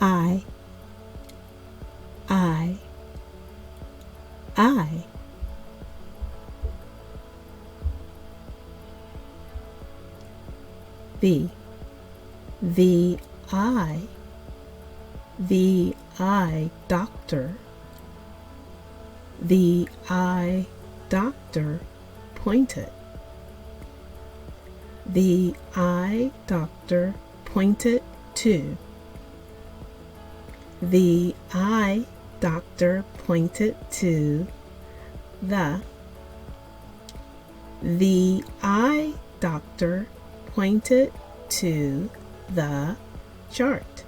I, I, I. The eye, the eye doctor, the eye doctor pointed. The eye doctor pointed to. The eye doctor pointed to the. The eye doctor pointed to the chart.